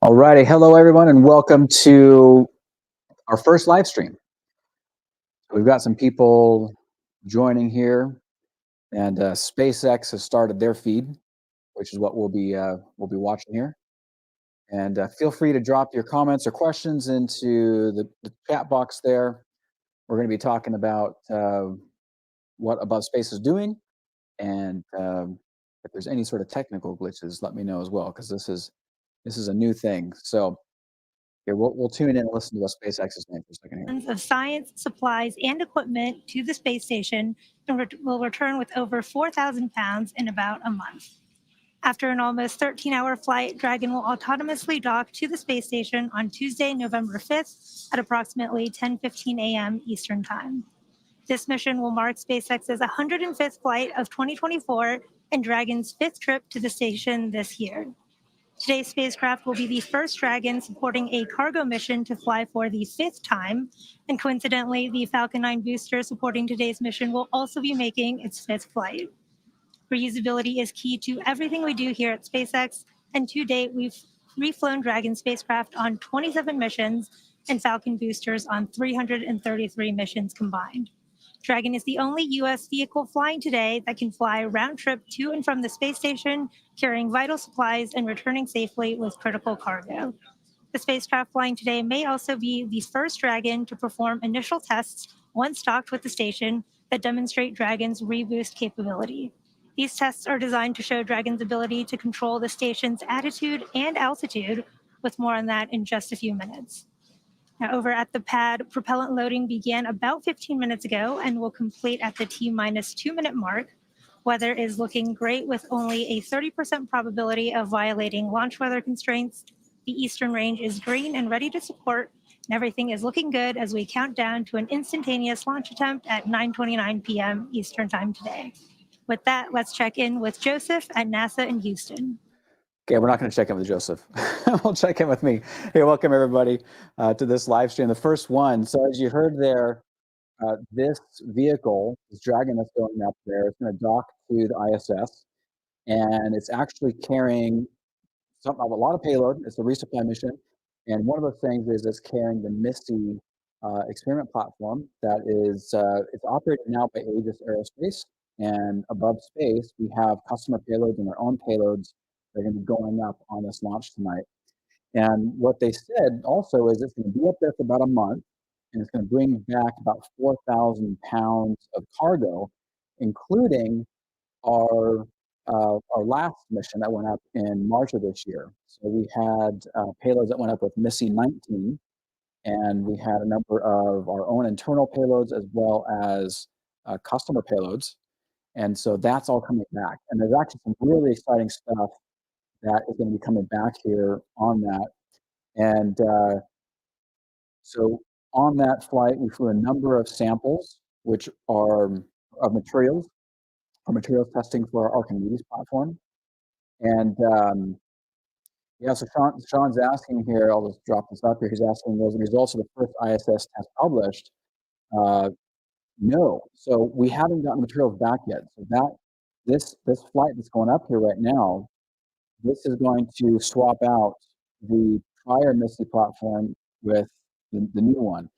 All righty. Hello, everyone, and welcome to our first live stream. We've got some people joining here, and SpaceX has started their feed, which is what we'll be watching here. And feel free to drop your comments or questions into the chat box there. We're going to be talking about what Above Space is doing, and if there's any sort of technical glitches, let me know as well, because this is a new thing. So here, we'll tune in and listen to what SpaceX is saying for a second here. Of science, supplies, and equipment to the space station and will return with over 4,000 pounds in about a month. After an almost 13-hour flight, Dragon will autonomously dock to the space station on Tuesday, November 5th at approximately 10:15 a.m. Eastern Time. This mission will mark SpaceX's 105th flight of 2024 and Dragon's 5th trip to the station this year. Today's spacecraft will be the first Dragon supporting a cargo mission to fly for the 5th time, and coincidentally, the Falcon 9 booster supporting today's mission will also be making its 5th flight. Reusability is key to everything we do here at SpaceX, and to date, we've reflown Dragon spacecraft on 27 missions and Falcon boosters on 333 missions combined. Dragon is the only U.S. vehicle flying today that can fly round trip to and from the space station, carrying vital supplies and returning safely with critical cargo. The spacecraft flying today may also be the first Dragon to perform initial tests once docked with the station that demonstrate Dragon's reboost capability. These tests are designed to show Dragon's ability to control the station's attitude and altitude, with more on that in just a few minutes. Now, over at the pad, propellant loading began about 15 minutes ago and will complete at the T-minus 2-minute mark. Weather is looking great with only a 30% probability of violating launch weather constraints. The eastern range is green and ready to support, and everything is looking good as we count down to an instantaneous launch attempt at 9:29 p.m. Eastern Time today. With that, let's check in with Joseph at NASA in Houston. Okay, we're not going to check in with Joseph. We'll check in with me. Hey, welcome everybody to this live stream, the first one. So as you heard there, this vehicle, this Dragon that's going up there, it's going to dock to the ISS, and it's actually carrying a lot of payload. It's a resupply mission, and one of the things is it's carrying the MISSI experiment platform that is it's operated now by Aegis Aerospace, and above space we have customer payloads and their own payloads. They're going to be going up on this launch tonight. And what they said also is it's going to be up there for about a month, and it's going to bring back about 4,000 pounds of cargo, including our last mission that went up in March of this year. So we had payloads that went up with MISSI 19, and we had a number of our own internal payloads as well as customer payloads. And so that's all coming back. And there's actually some really exciting stuff that is going to be coming back here on that. And so on that flight, we flew a number of samples, which are of materials, for materials testing for our Archimedes platform. And yeah, so Sean's asking here, I'll just drop this up here, he's asking, those results of the first ISS test published? No, so we haven't gotten materials back yet. So this flight that's going up here right now, this is going to swap out the prior MISSI platform with the new one.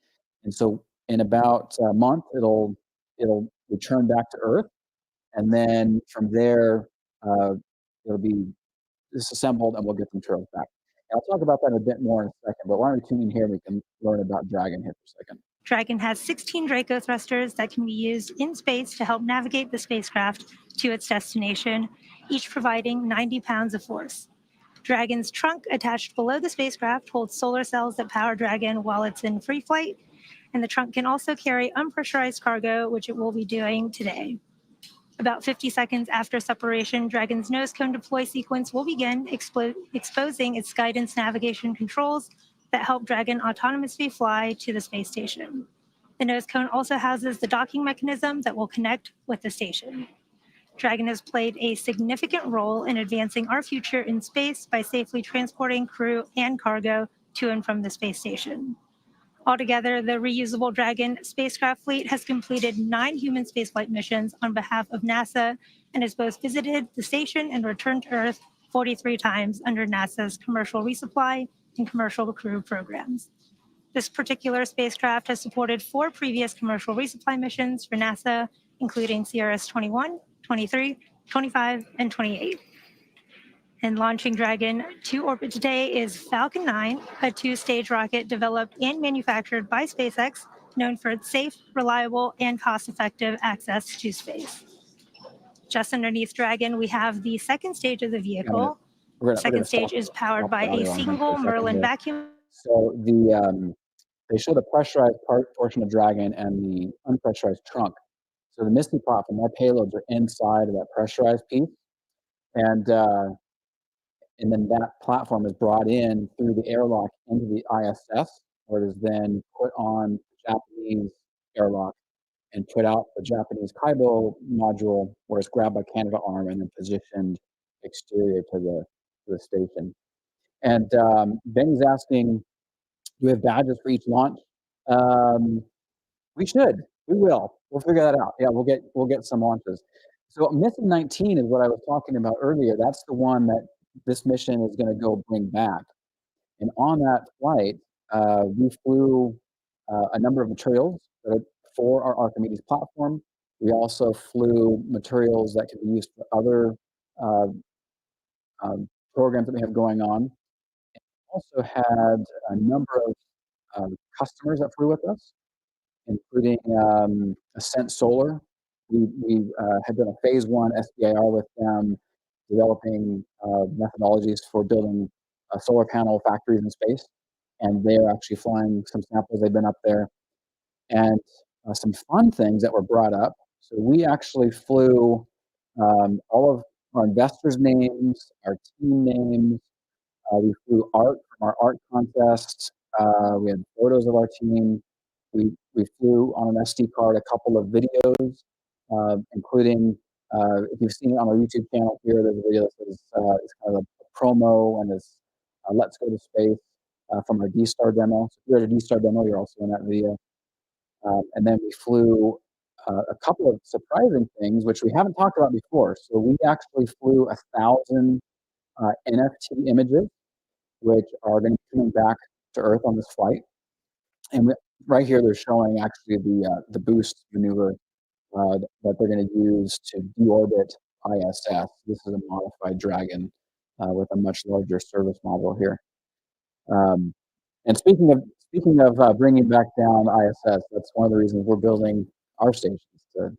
And so in about a month, it'll return back to Earth. And then from there, it'll be disassembled and we'll get the materials back. And I'll talk about that a bit more in a second, but why don't we tune in here and we can learn about Dragon here for a second. Dragon has 16 Draco thrusters that can be used in space to help navigate the spacecraft to its destination, each providing 90 pounds of force. Dragon's trunk attached below the spacecraft holds solar cells that power Dragon while it's in free flight, and the trunk can also carry unpressurized cargo, which it will be doing today. About 50 seconds after separation, Dragon's nose cone deploy sequence will begin exposing its guidance navigation controls that help Dragon autonomously fly to the space station. The nose cone also houses the docking mechanism that will connect with the station. Dragon has played a significant role in advancing our future in space by safely transporting crew and cargo to and from the space station. Altogether, the reusable Dragon spacecraft fleet has completed 9 human spaceflight missions on behalf of NASA and has both visited the station and returned to Earth 43 times under NASA's commercial resupply and commercial crew programs. This particular spacecraft has supported 4 previous commercial resupply missions for NASA, including CRS-21, 23, 25, and 28. And launching Dragon to orbit today is Falcon 9, a 2-stage rocket developed and manufactured by SpaceX, known for its safe, reliable, and cost-effective access to space. Just underneath Dragon, we have the second stage of the vehicle. The second stage is powered by a single Merlin vacuum. So they show the pressurized portion of Dragon and the unpressurized trunk. So the Misty platform, our payloads are inside of that pressurized piece, and then that platform is brought in through the airlock into the ISS, where it is then put on the Japanese airlock and put out the Japanese Kaibo module, where it's grabbed by Canadarm and then positioned exterior to the station. And Benny's asking, do we have badges for each launch? We should. We will. We'll figure that out. Yeah, we'll get some launches. So mission 19 is what I was talking about earlier. That's the one that this mission is going to go bring back. And on that flight, we flew a number of materials for our Archimedes platform. We also flew materials that can be used for other programs that we have going on. And also had a number of customers that flew with us, including Ascent Solar. We had done a phase 1 SBIR with them, developing methodologies for building solar panel factories in space. And they're actually flying some samples. They've been up there. And some fun things that were brought up. So we actually flew all of our investors' names, our team names. We flew art from our art contest. We had photos of our team. We flew on an SD card a couple of videos, including, if you've seen it on our YouTube channel here, there's a video that says it's kind of a promo, and it's Let's Go to Space from our D-Star demo. So if you're at a D-Star demo, you're also in that video. And then we flew a couple of surprising things, which we haven't talked about before. So we actually flew 1,000 NFT images, which are going to be coming back to Earth on this flight. And right here, they're showing actually the boost maneuver that they're going to use to deorbit ISS. This is a modified Dragon with a much larger service module here. And speaking of bringing back down ISS, that's one of the reasons we're building our stations to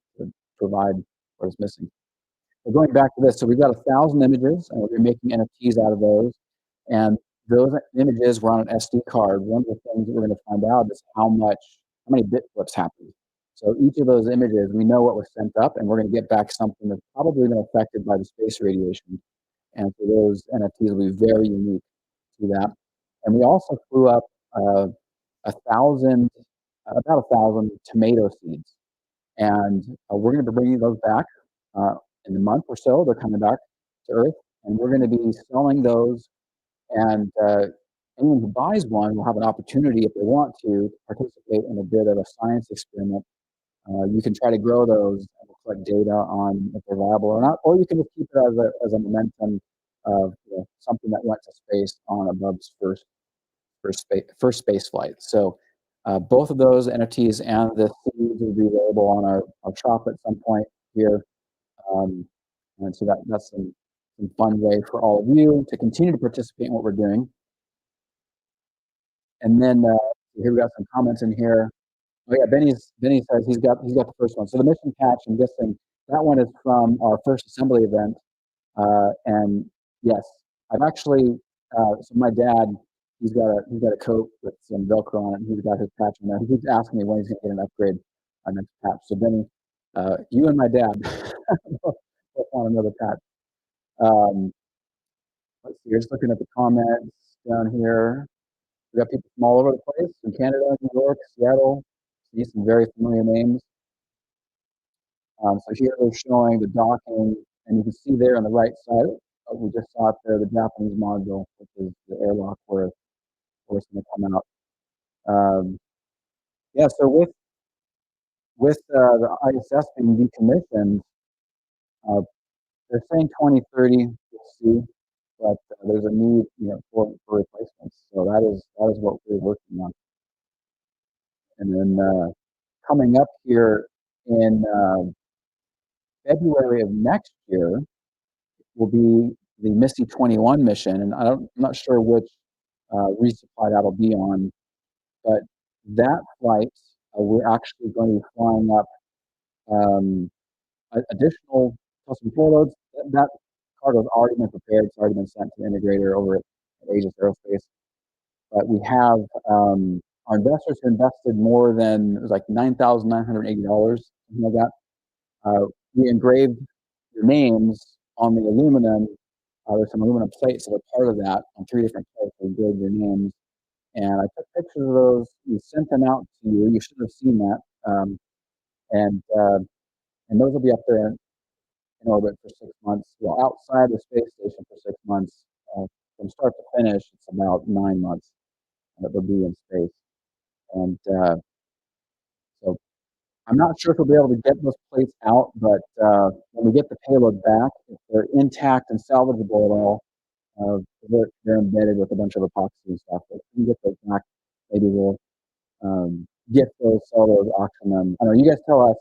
provide what is missing. But going back to this, so we've got 1,000 images, and we're making NFTs out of those. And those images were on an SD card. One of the things that we're going to find out is how many bit flips happened. So each of those images, we know what was sent up, and we're going to get back something that's probably been affected by the space radiation. And so those NFTs will be very unique to that. And we also flew up about 1,000 tomato seeds. And we're going to be bringing those back in a month or so. They're coming back to Earth, and we're going to be selling those. And anyone who buys one will have an opportunity, if they want to, participate in a bit of a science experiment. You can try to grow those and we'll collect data on if they're viable or not, or you can just keep it as a momentum of something that went to space on a Bub's first space flight. So both of those NFTs and the seeds will be available on our shop at some point here. And so that's some fun way for all of you to continue to participate in what we're doing. And then here we got some comments in here. Oh yeah, Benny says he's got the first one. So the mission patch, I'm guessing that one is from our first assembly event. And yes, I've actually so my dad, he's got a coat with some Velcro on it, and he's got his patch in there. He keeps asking me when he's going to get an upgrade on next patch. So Benny, you and my dad both want another patch. Let's see, just looking at the comments down here. We got people from all over the place, from Canada, New York, Seattle. See some very familiar names. So here they're showing the docking, and you can see there on the right side, we just saw it there, the Japanese module, which is the airlock where it's going to come out. Yeah, so with the ISS being decommissioned, they're saying 2030, we'll see. but there's a need, for replacements. So that is what we're working on. And then coming up here in February of next year will be the Misty 21 mission, and I'm not sure which resupply that'll be on, but that flight we're actually going to be flying up additional custom payloads. That cargo's already been prepared. It's already been sent to the integrator over at Aegis Aerospace. But we have our investors who invested more than, it was like $9,980, something like that. We engraved your names on the aluminum. There's some aluminum plates that are part of that on 3 different plates. We engraved your names. And I took pictures of those. We sent them out to you. You should have seen that. And those will be up there in orbit for 6 months. Well, outside the space station for 6 months. From start to finish, it's about 9 months that they'll be in space. And so I'm not sure if we'll be able to get those plates out, but when we get the payload back, if they're intact and salvageable at all, they're embedded with a bunch of epoxy and stuff. But if we can get those back, maybe we'll get those, sell those, auction them. I don't know, you guys tell us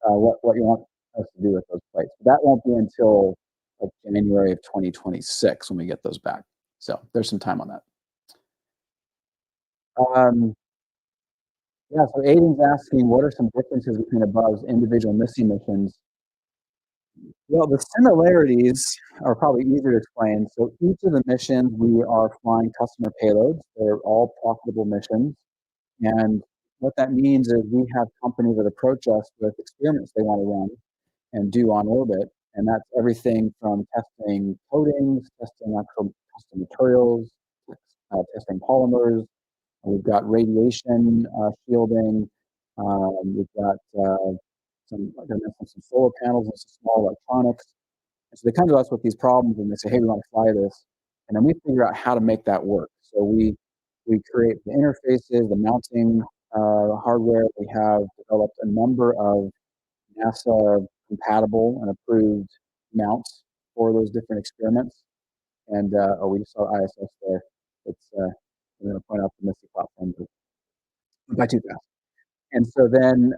what you want us to do with those plates. But that won't be until like January of 2026 when we get those back. So there's some time on that. Yeah, so Aiden's asking, what are some differences between Above's individual Misty missions? Well, the similarities are probably easier to explain. So each of the missions, we are flying customer payloads. They're all profitable missions. And what that means is we have companies that approach us with experiments they want to run and do on orbit. And that's everything from testing coatings, testing actual custom materials, testing polymers. We've got radiation shielding. We've got some solar panels and some small electronics. And so they come to us with these problems and they say, hey, we want to fly this. And then we figure out how to make that work. So we create the interfaces, the mounting hardware. We have developed a number of NASA compatible and approved mounts for those different experiments. And we just saw ISS there. It's I'm going to point out the Misty platform by too fast. And so then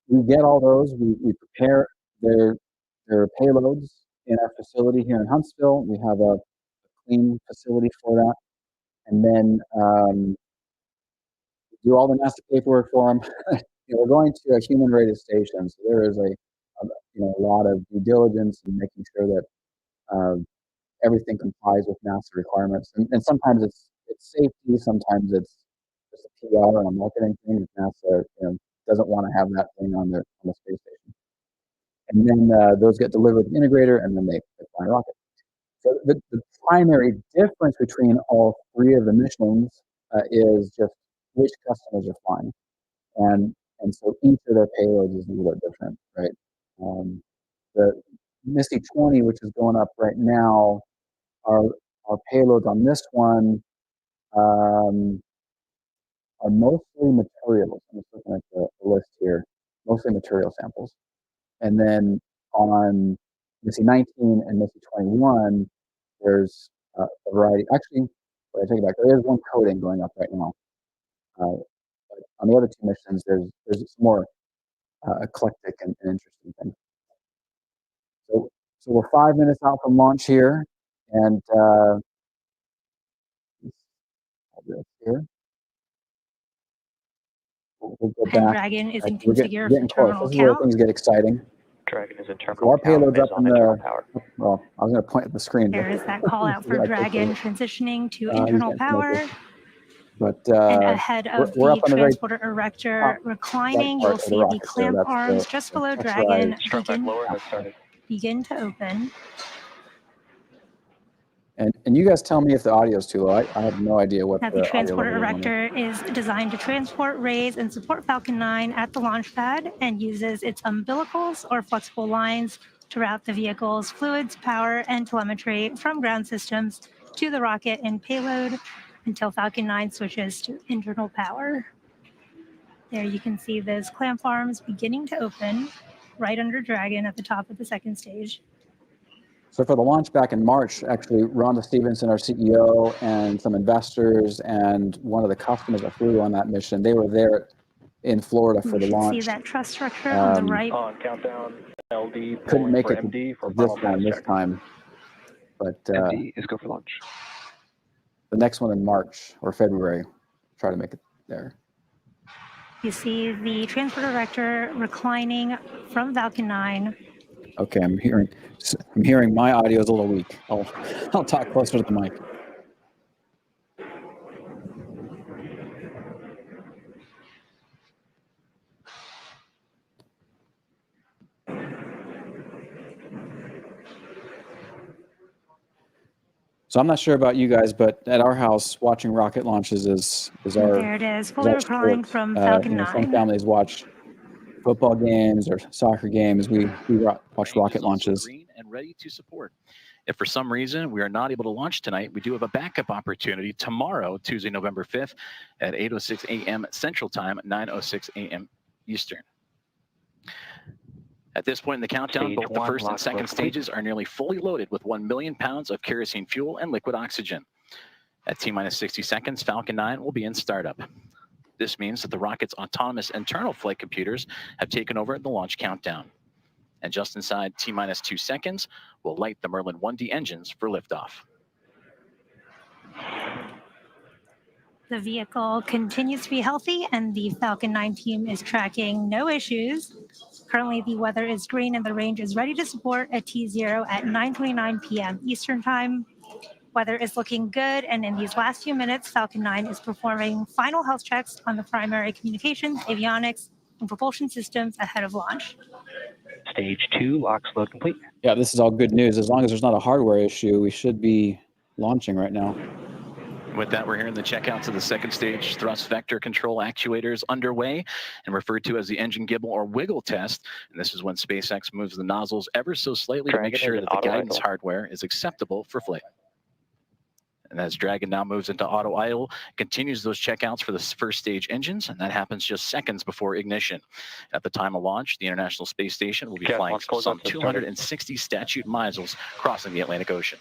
we get all those. We prepare their payloads in our facility here in Huntsville. We have a clean facility for that. And then do all the NASA paperwork for them. We're going to a human-rated station, so there is a lot of due diligence and making sure that everything complies with NASA requirements. And sometimes it's safety, sometimes it's just a PR and a marketing thing. NASA doesn't want to have that thing on the space station. And then those get delivered to the integrator, and then they fly a rocket. So the primary difference between all 3 of the missions is just which customers are flying. And so each of their payloads is a little bit different, right? The Misty 20, which is going up right now, our payloads on this one are mostly materials. I'm just looking at the list here, mostly material samples. And then on Misty 19 and Misty 21, there's a variety. Actually, I take it back. There is one coating going up right now. But on the other 2 missions, there's some more eclectic and interesting things. So we're 5 minutes out from launch here, and here. We'll go back. Dragon is in configure for terminal count. This is where things get exciting. Dragon is in terminal so our payload's count, up in the power. Well, I was going to point at the screen. There is that call out for Dragon transitioning to internal power. But and ahead of the transporter erector reclining, you'll see the clamp arms just below Dragon begin to open. And you guys tell me if the audio is too low. I have no idea what the transporter erector is designed to transport, raise, and support Falcon 9 at the launch pad and uses its umbilicals or flexible lines to route the vehicle's fluids, power, and telemetry from ground systems to the rocket and payload until Falcon 9 switches to internal power. There you can see those clamp arms beginning to open right under Dragon at the top of the second stage. So for the launch back in March, actually, Rhonda Stevenson, our CEO, and some investors and one of the customers that flew on that mission, they were there in Florida for the You should launch. see that truss structure on the right. On countdown, LD Couldn't make for it MD for to this final one pass this check. time, but MD is go for launch. the next one in March or February, try to make it there. You see the transport director reclining from Falcon 9. Okay, I'm hearing my audio is a little weak. I'll talk closer to the mic. So I'm not sure about you guys, but at our house, watching rocket launches is our. There it is, fully reclining from Falcon 9. Some families watch football games or soccer games. We watch rocket launches. Green and ready to support. If for some reason we are not able to launch tonight, we do have a backup opportunity tomorrow, Tuesday, November 5th at 8:06 a.m. Central Time, 9:06 a.m. Eastern. At this point in the countdown, both the first and second stages are nearly fully loaded with 1 million pounds of kerosene fuel and liquid oxygen. At T-minus 60 seconds, Falcon 9 will be in startup. This means that the rocket's autonomous internal flight computers have taken over the launch countdown. And just inside T-minus 2 seconds, we'll light the Merlin 1D engines for liftoff. The vehicle continues to be healthy, and the Falcon 9 team is tracking no issues. Currently, the weather is green, and the range is ready to support a T0 at 9:29 p.m. Eastern Time. Weather is looking good, and in these last few minutes, Falcon 9 is performing final health checks on the primary communications, avionics, and propulsion systems ahead of launch. Stage 2, locks load complete. Yeah, this is all good news. As long as there's not a hardware issue, we should be launching right now. With that, we're hearing the checkouts of the second stage thrust vector control actuators underway and referred to as the engine gibble or wiggle test. And this is when SpaceX moves the nozzles ever so slightly to make sure that the guidance hardware is acceptable for flight. And as Dragon now moves into auto idle, continues those checkouts for the first stage engines, and that happens just seconds before ignition. At the time of launch, the International Space Station will be flying some 260 statute miles crossing the Atlantic Ocean.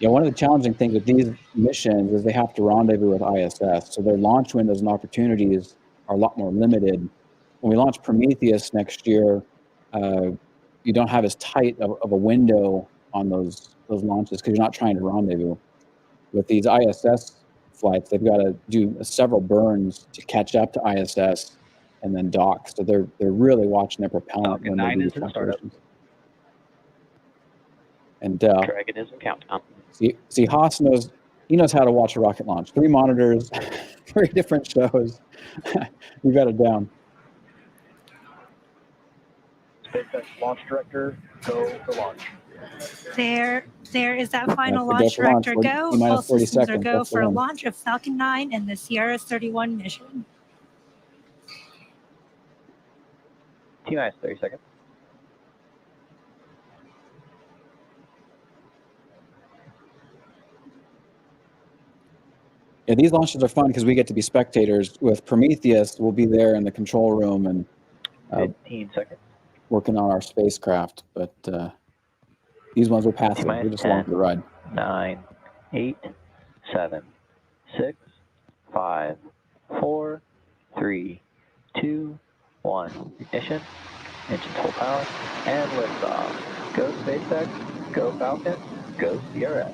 Yeah, one of the challenging things with these missions is they have to rendezvous with ISS, so their launch windows and opportunities are a lot more limited. When we launch Prometheus next year, you don't have as tight of a window on those launches because you're not trying to rendezvous. With these ISS flights, they've got to do several burns to catch up to ISS and then dock. So they're really watching their propellant when they do these calculations. And Dragon is in countdown. See, Haas knows how to watch a rocket launch. 3 monitors, 3 different shows. We got it down. SpaceX launch director, go for launch. There is that final launch director go. All systems are go for a launch of Falcon 9 and the CRS-31 mission. T-minus 30 seconds. Yeah, these launches are fun because we get to be spectators. With Prometheus, we'll be there in the control room and 15 seconds. Working on our spacecraft. But these ones will pass it. We're just along for the ride. 9, 8, 7, 6, 5, 4, 3, 2, 1. Ignition. Engines full power. And liftoff. Go SpaceX. Go Falcon. Go CRS.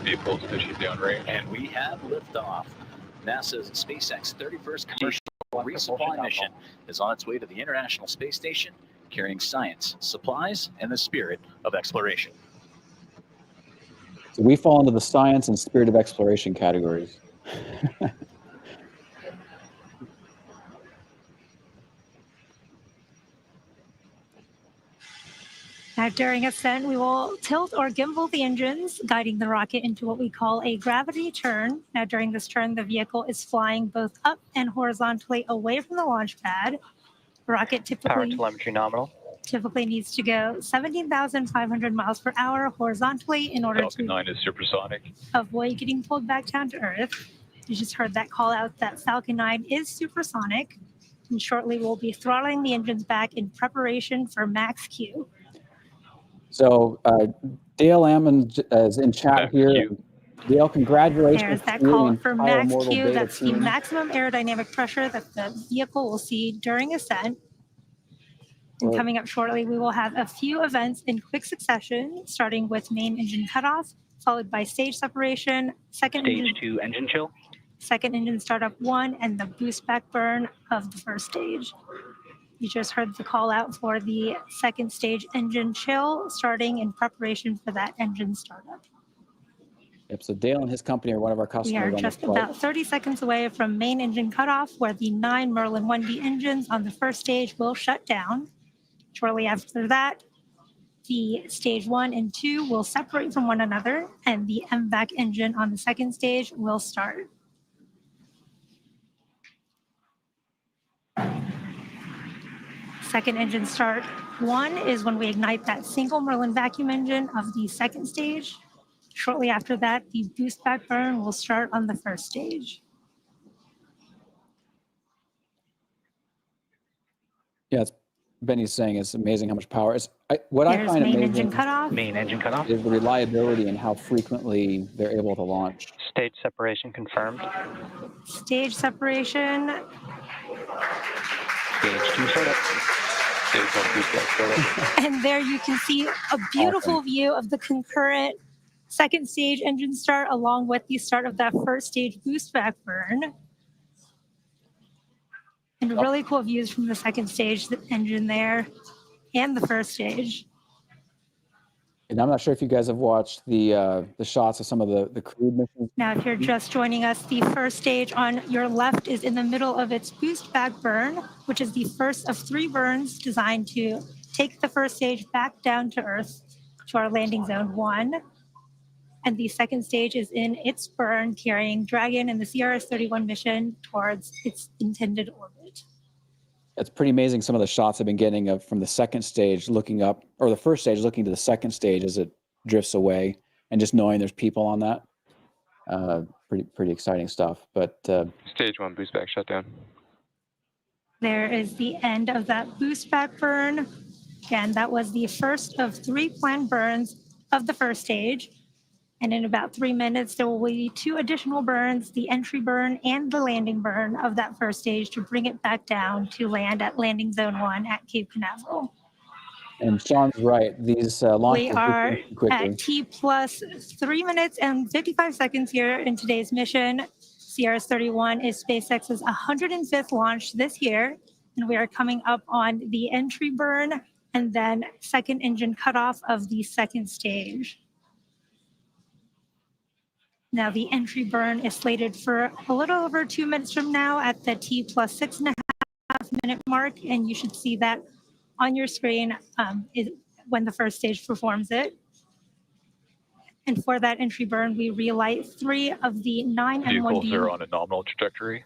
Vehicles pushing downrange. And we have liftoff. NASA's SpaceX 31st commercial resupply mission is on its way to the International Space Station, carrying science, supplies, and the spirit of exploration. So we fall into the science and spirit of exploration categories. Now, during ascent, we will tilt or gimbal the engines, guiding the rocket into what we call a gravity turn. Now, during this turn, the vehicle is flying both up and horizontally away from the launch pad. The rocket Power telemetry nominal. Typically needs to go 17,500 miles per hour horizontally in order Falcon 9 is supersonic. avoid getting pulled back down to Earth. You just heard that call out that Falcon 9 is supersonic. And shortly, we'll be throttling the engines back in preparation for max Q. So Dale Ammon is in chat Max here. Q. Dale, congratulations There's that to you call and for entire max Mortal Q. Beta That's the team. maximum aerodynamic pressure that the vehicle will see during ascent. And Well, coming up shortly, we will have a few events in quick succession, starting with main engine cutoff, followed by stage separation, second Stage 2 engine chill. engine startup 1, and the boost back burn of the first stage. You just heard the call out for the second stage engine chill, starting in preparation for that engine startup. Yep, so Dale and his company are one of our customers. We are on this just flight. about 30 seconds away from main engine cutoff, where the 9 Merlin 1D engines on the first stage will shut down. Shortly after that, the stage 1 and 2 will separate from one another, and the MVAC engine on the second stage will start. Second engine start 1 is when we ignite that single Merlin vacuum engine of the second stage. Shortly after that, the boost back burn will start on the first stage. Yeah, it's Benny's saying it's amazing how much power. What I There's find main amazing engine cutoff. Main engine cutoff. is the reliability and how frequently they're able to launch. Stage separation confirmed. Stage separation. Stage 2 startup. Stage 1 boost back startup. And there you can see a beautiful view of the concurrent second stage engine start along with the start of that first stage boost back burn. And really cool views from the second stage engine there and the first stage. And I'm not sure if you guys have watched the shots of some of the crewed missions. Now, if you're just joining us, the first stage on your left is in the middle of its boost back burn, which is the first of 3 burns designed to take the first stage back down to Earth to our landing zone 1. And the second stage is in its burn, carrying Dragon and the CRS-31 mission towards its intended orbit. It's pretty amazing some of the shots I've been getting from the second stage looking up, or the first stage looking to the second stage as it drifts away, and just knowing there's people on that. Pretty exciting stuff. But Stage 1 boost back shutdown. There is the end of that boost back burn. Again, that was the first of 3 planned burns of the first stage. And in about 3 minutes, there will be 2 additional burns, the entry burn and the landing burn of that first stage, to bring it back down to land at landing zone 1 at Cape Canaveral. And Sean's right. These launches We are quickly. at T plus 3 minutes and 55 seconds here in today's mission. CRS-31 is SpaceX's 105th launch this year, and we are coming up on the entry burn and then second engine cutoff of the second stage. Now, the entry burn is slated for a little over 2 minutes from now at the T plus 6.5 minute mark, and you should see that on your screen when the first stage performs it. And for that entry burn, we relight 3 of the 9 Vehicles M1D. are on a nominal trajectory.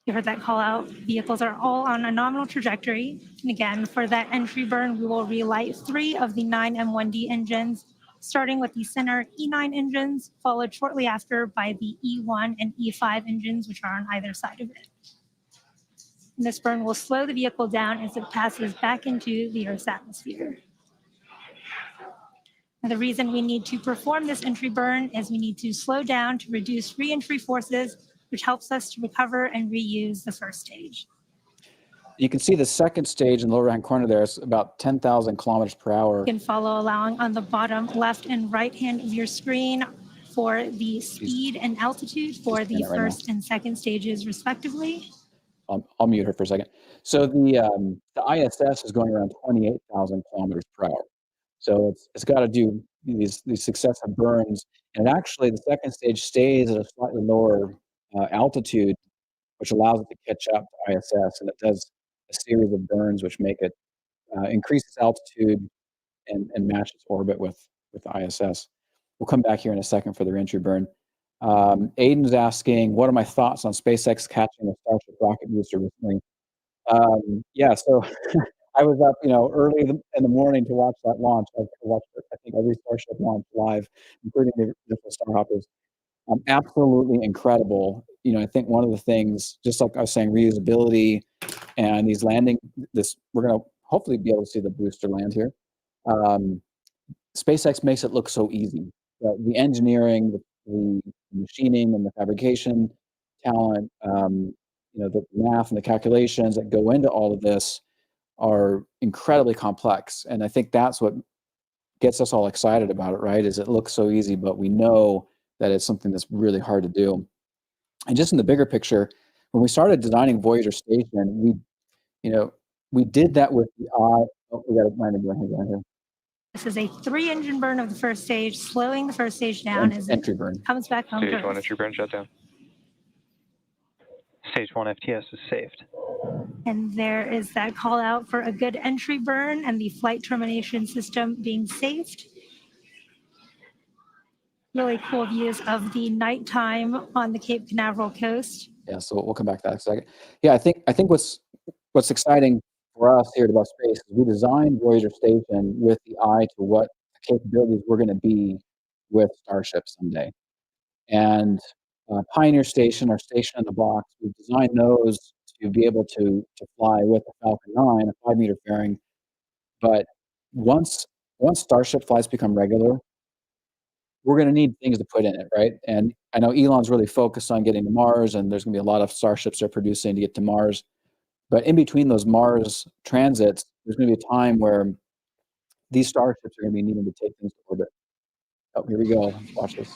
You heard that call out. Vehicles are all on a nominal trajectory. And again, for that entry burn, we will relight 3 of the 9 M1D engines, starting with the center E9 engines, followed shortly after by the E1 and E5 engines, which are on either side of it. And this burn will slow the vehicle down as it passes back into the Earth's atmosphere. And the reason we need to perform this entry burn is we need to slow down to reduce re-entry forces, which helps us to recover and reuse the first stage. You can see the second stage in the lower right-hand corner there is about 10,000 kilometers per hour. You can follow along on the bottom left and right hand of your screen for the speed and altitude for the first and second stages, respectively. I'll mute her for a second. So the ISS is going around 28,000 kilometers per hour. So it's got to do these successive burns. And actually, the second stage stays at a slightly lower altitude, which allows it to catch up to ISS. And it does a series of burns, which make it increase its altitude and match its orbit with ISS. We'll come back here in a second for the reentry burn. Aiden's asking, what are my thoughts on SpaceX catching the Starship rocket booster recently? Yeah, so I was up, early in the morning to watch that launch. I've watched, I think, every Starship launch live, including the initial Starhoppers. Absolutely incredible. You know, I think one of the things, just like I was saying, reusability and these landing, we're going to hopefully be able to see the booster land here. SpaceX makes it look so easy. The engineering, the machining, and the fabrication talent, the math and the calculations that go into all of this are incredibly complex. And I think that's what gets us all excited about it, right? Is it looks so easy, but we know that it's something that's really hard to do. And just in the bigger picture, when we started designing Voyager Station, we did that with the eye. Oh, we got a landing going here. This is a 3-engine burn of the first stage, slowing the first stage down as Entry it burn. comes back home. Stage 1 entry burn shutdown. Stage 1 FTS is saved. And there is that call out for a good entry burn and the flight termination system being saved. Really cool views of the nighttime on the Cape Canaveral coast. Yeah, so we'll come back to that in a second. Yeah, I think what's exciting for us here at About Space is we designed Voyager Station with the eye to what the capabilities we're going to be with Starship someday. And Pioneer Station, our station in the box, we've designed those to be able to fly with the Falcon 9, a 5-meter fairing. But once Starship flights become regular, we're going to need things to put in it, right? And I know Elon's really focused on getting to Mars, and there's going to be a lot of Starships they're producing to get to Mars. But in between those Mars transits, there's going to be a time where these Starships are going to be needing to take things to orbit. Oh, here we go. Watch this.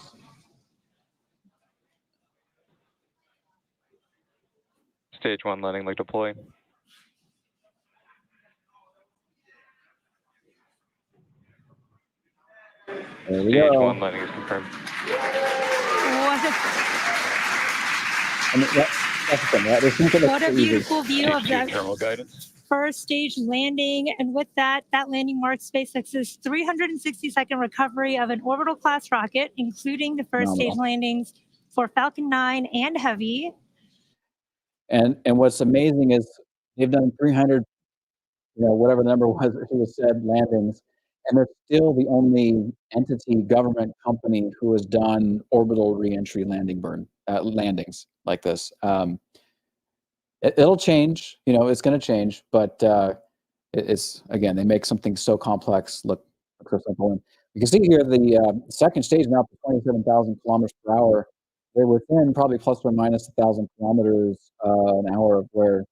Stage 1 landing leg deploy. There we Stage go. 1 landing is confirmed. What a beautiful view of Stage 2 that terminal guidance. first stage landing. And with that landing marks SpaceX's 360-second recovery of an orbital class rocket, including the first stage landings for Falcon 9 and Heavy. And what's amazing is they've done 300, whatever the number was that was said, landings, and they're still the only entity, government company who has done orbital reentry landings like this. It'll change, it's going to change, but it's, again, they make something so complex look so simple. And you can see here the second stage now up to 27,000 kilometers per hour. They're within probably plus or minus 1,000 kilometers an hour of where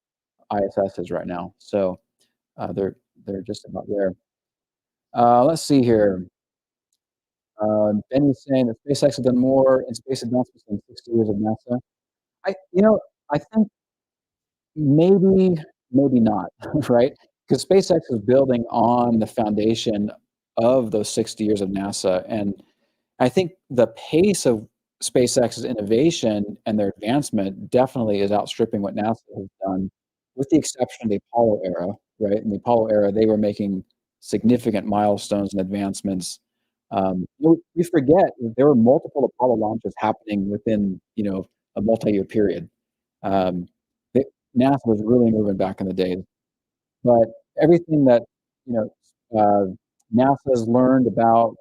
ISS is right now. So they're just about there. Let's see here. Benny's saying that SpaceX has done more in space advancements than 60 years of NASA. I think maybe not, right? Because SpaceX is building on the foundation of those 60 years of NASA. And I think the pace of SpaceX's innovation and their advancement definitely is outstripping what NASA has done, with the exception of the Apollo era, right? In the Apollo era, they were making significant milestones and advancements. We forget that there were multiple Apollo launches happening within, a multi-year period. NASA was really moving back in the days. But everything that, NASA has learned about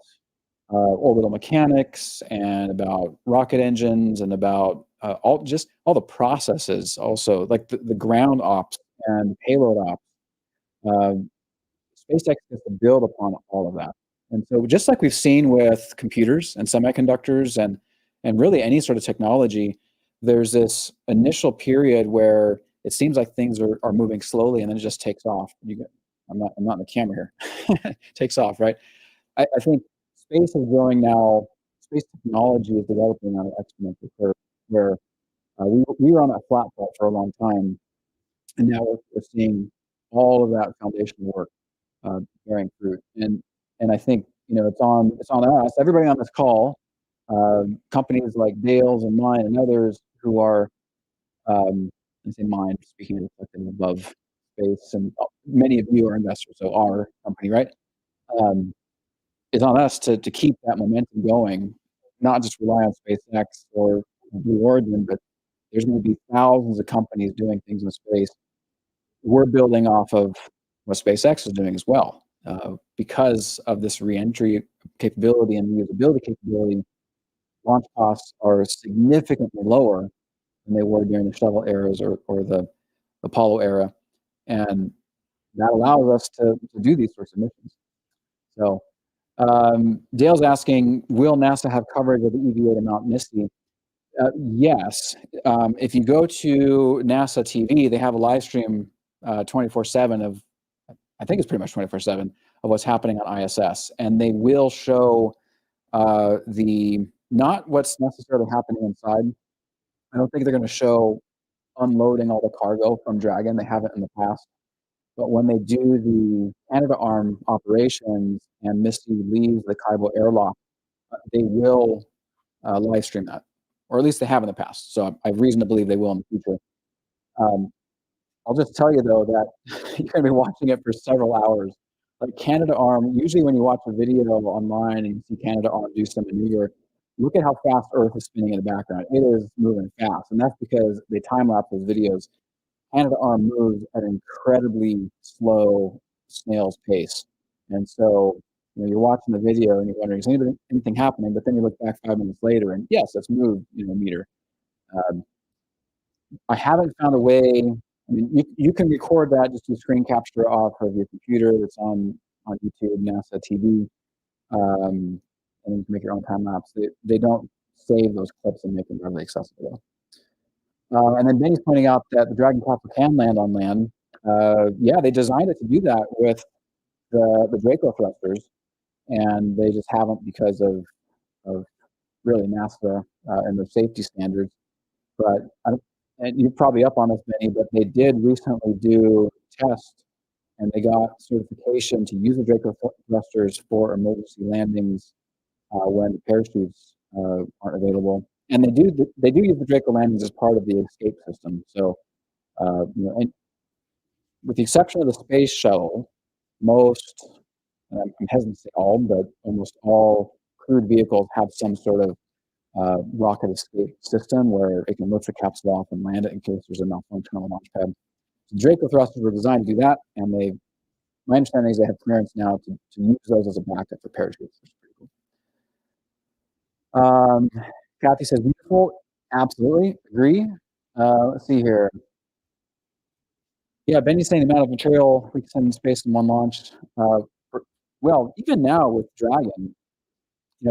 orbital mechanics and about rocket engines and about all the processes, also like the ground ops and payload ops. SpaceX has to build upon all of that. And so just like we've seen with computers and semiconductors and really any sort of technology, there's this initial period where it seems like things are moving slowly, and then it just takes off. I'm not in the camera here. Takes off, right? I think space is growing now. Space technology is developing on an exponential curve, where we were on that flat spot for a long time, and now we're seeing all of that foundational work bearing fruit. And I think it's on us, everybody on this call, companies like Dale's and mine and others who are, I say mine, speaking of something above space, and many of you are investors, so our company, right? It's on us to keep that momentum going, not just rely on SpaceX or Blue Origin, but there's going to be thousands of companies doing things in space. We're building off of what SpaceX is doing as well, because of this reentry capability and reusability capability. launch costs are significantly lower than they were during the shuttle eras or the Apollo era. And that allows us to do these sorts of missions. So Dale's asking, will NASA have coverage of the EVA to Mount Misty? Yes. If you go to NASA TV, they have a live stream 24/7 of, I think it's pretty much 24/7 of what's happening on ISS, and they will show not what's necessarily happening inside. I don't think they're going to show unloading all the cargo from Dragon. They haven't in the past. But when they do the Canadarm operations and Misty leaves the Kaibo airlock, they will live stream that, or at least they have in the past. So I have reason to believe they will in the future. I'll just tell you though that you're going to be watching it for several hours. Like Canadarm, usually when you watch a video online and you see Canadarm do some maneuver, look at how fast Earth is spinning in the background. It is moving fast, and that's because they time lapse those videos. Canadarm moves at an incredibly slow snail's pace, and so you're watching the video and you're wondering, is anything happening? But then you look back 5 minutes later, and yes, it's moved a meter. I haven't found a way. I mean, you can record that, just do screen capture off of your computer. It's on YouTube, NASA TV, and you can make your own time lapse. They don't save those clips and make them readily accessible. And then Benny's pointing out that the Dragon capsule can land on land. Yeah, they designed it to do that with the Draco thrusters, and they just haven't because of really NASA and their safety standards. But and you're probably up on this, Benny, but they did recently do a test, and they got certification to use the Draco thrusters for emergency landings when the parachutes aren't available. And they do use the Draco landings as part of the escape system. So, and with the exception of the space shuttle, most, and I'm hesitant to say all, but almost all crewed vehicles have some sort of rocket escape system where it can lift the capsule off and land it in case there's a malfunction on the launch pad. So Draco thrusters were designed to do that, and my understanding is they have clearance now to use those as a backup for parachutes, which is pretty cool. Kathy says, beautiful. Absolutely. Agree. Let's see here. Yeah, Benny's saying the amount of material we can send in space in one launch. Well, even now with Dragon,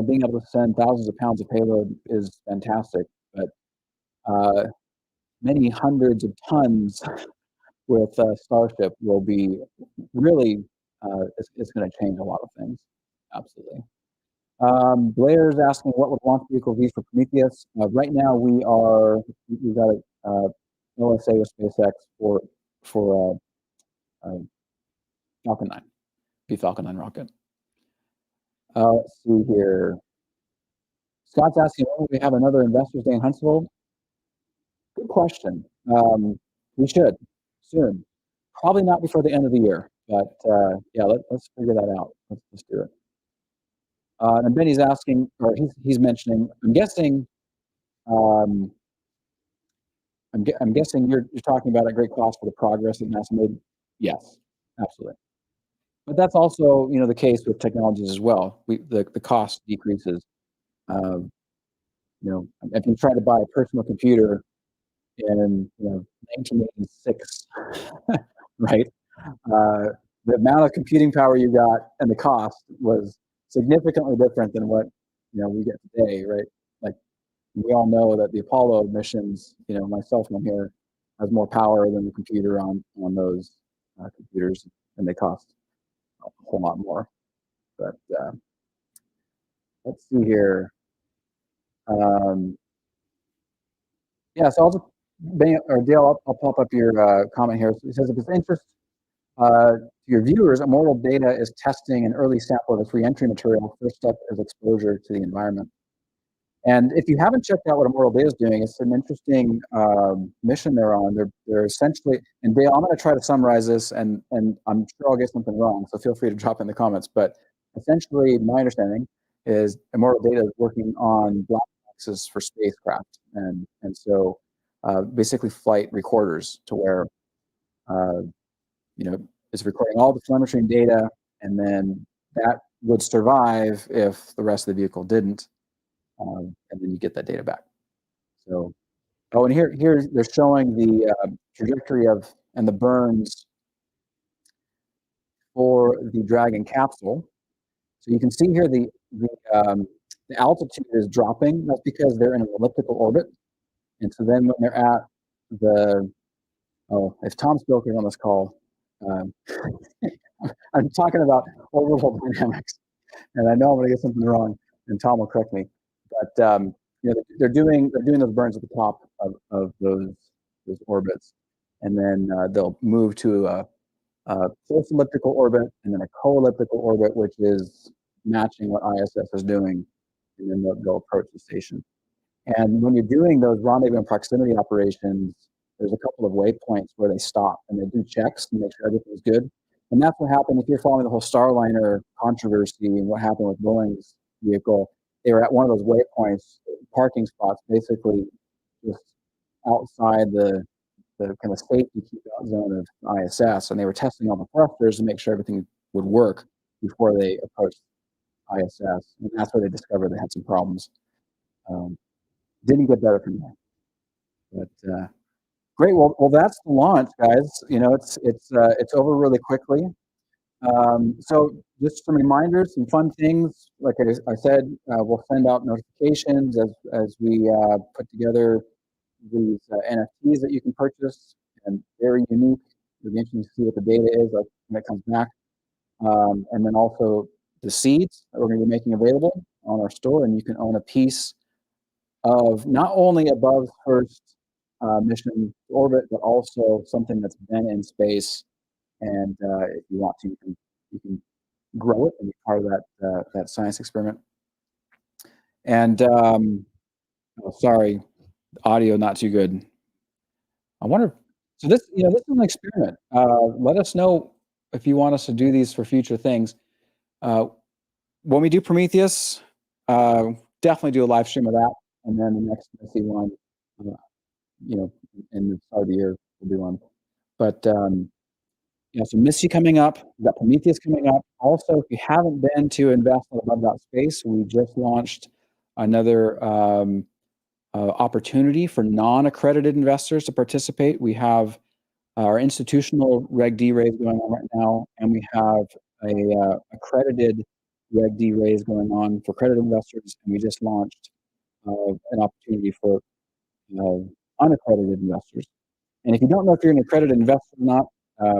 being able to send thousands of pounds of payload is fantastic, but many hundreds of tons with Starship will be really, it's going to change a lot of things. Absolutely. Blair's asking what would launch vehicle be for Prometheus. Right now we've got a OSA with SpaceX for Falcon 9, Falcon 9 rocket. Let's see here. Scott's asking, when will we have another Investors Day in Huntsville? Good question. We should soon. Probably not before the end of the year, but yeah, let's figure that out. Let's do it. And Benny's asking, or he's mentioning, I'm guessing you're talking about a great cost for the progress that NASA made. Yes, absolutely. But that's also the case with technologies as well. The cost decreases. If you try to buy a personal computer in 1986, right? The amount of computing power you got and the cost was significantly different than what we get today, right? Like we all know that the Apollo missions, my cell phone here has more power than the computer on those computers, and they cost a whole lot more. But let's see here. Yeah, so Dale, I'll pop up your comment here. It says, if it's interest to your viewers, Immortal Data is testing an early sample of its re-entry material. First step is exposure to the environment. And if you haven't checked out what Immortal Data is doing, it's an interesting mission they're on. They're essentially, and Dale, I'm going to try to summarize this, and I'm sure I'll get something wrong, so feel free to drop in the comments. But essentially, my understanding is Immortal Data is working on black boxes for spacecraft, and so basically flight recorders to where it's recording all the telemetry and data, and then that would survive if the rest of the vehicle didn't. and then you get that data back. So, oh, and here they're showing the trajectory of and the burns for the Dragon capsule. So you can see here the altitude is dropping. That's because they're in an elliptical orbit. And so then when they're at the, if Tom Spilker's on this call, I'm talking about orbital dynamics, and I know I'm going to get something wrong, and Tom will correct me. But you know, they're doing those burns at the top of those orbits, and then they'll move to a close elliptical orbit and then a co-elliptical orbit, which is matching what ISS is doing, and then they'll approach the station. And when you're doing those rendezvous and proximity operations, there's a couple of waypoints where they stop and they do checks to make sure everything's good. And that's what happened if you're following the whole Starliner controversy and what happened with Boeing's vehicle. They were at one of those waypoints, parking spots, basically just outside the kind of safety keep-out zone of ISS, and they were testing all the thrusters to make sure everything would work before they approached ISS. And that's where they discovered they had some problems. Didn't get better from there. But great. Well, that's the launch, guys. You know, it's over really quickly. So just some reminders, some fun things. Like I said, we'll send out notifications as we put together these NFTs that you can purchase, and very unique. It'll be interesting to see what the data is like when it comes back. And then also the seeds that we're going to be making available on our store, and you can own a piece of not only above first mission orbit, but also something that's been in space. And if you want to, you can grow it and be part of that science experiment. And sorry, audio not too good. I wonder. So this is an experiment. Let us know if you want us to do these for future things. When we do Prometheus, definitely do a live stream of that, and then the next Missy one, in the start of the year we'll do one. But so Missy coming up, we've got Prometheus coming up. Also, if you haven't been to invest.above.space, we just launched another opportunity for non-accredited investors to participate. We have our institutional Reg D raise going on right now, and we have a accredited Reg D raise going on for accredited investors, and we just launched an opportunity for unaccredited investors. And if you don't know if you're an accredited investor or not,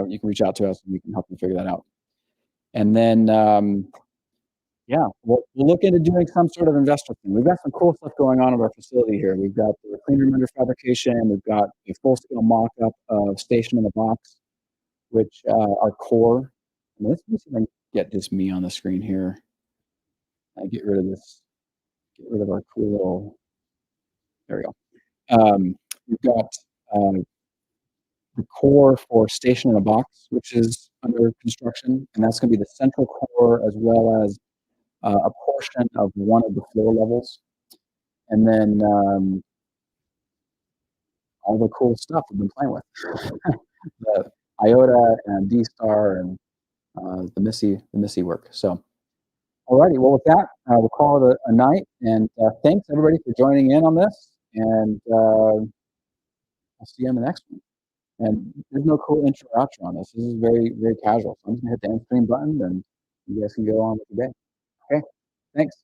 you can reach out to us and we can help you figure that out. And then, we'll look into doing some sort of investor thing. We've got some cool stuff going on at our facility here. We've got the clean room under fabrication. We've got a full-scale mock-up of Station in the Box, which our core. Let's see if I can get this me on the screen here. I get rid of this. Get rid of our cool little. There we go. We've got the core for Station in a Box, which is under construction, and that's going to be the central core as well as a portion of one of the floor levels, and then all the cool stuff we've been playing with, the IOTA and D-Star and the Missy work. So, alrighty, well with that, we'll call it a night, and thanks everybody for joining in on this, and I'll see you on the next one. And there's no cool intro or outro on this. This is very, very casual. So I'm just gonna hit the end screen button and you guys can go on with the day. Okay, thanks.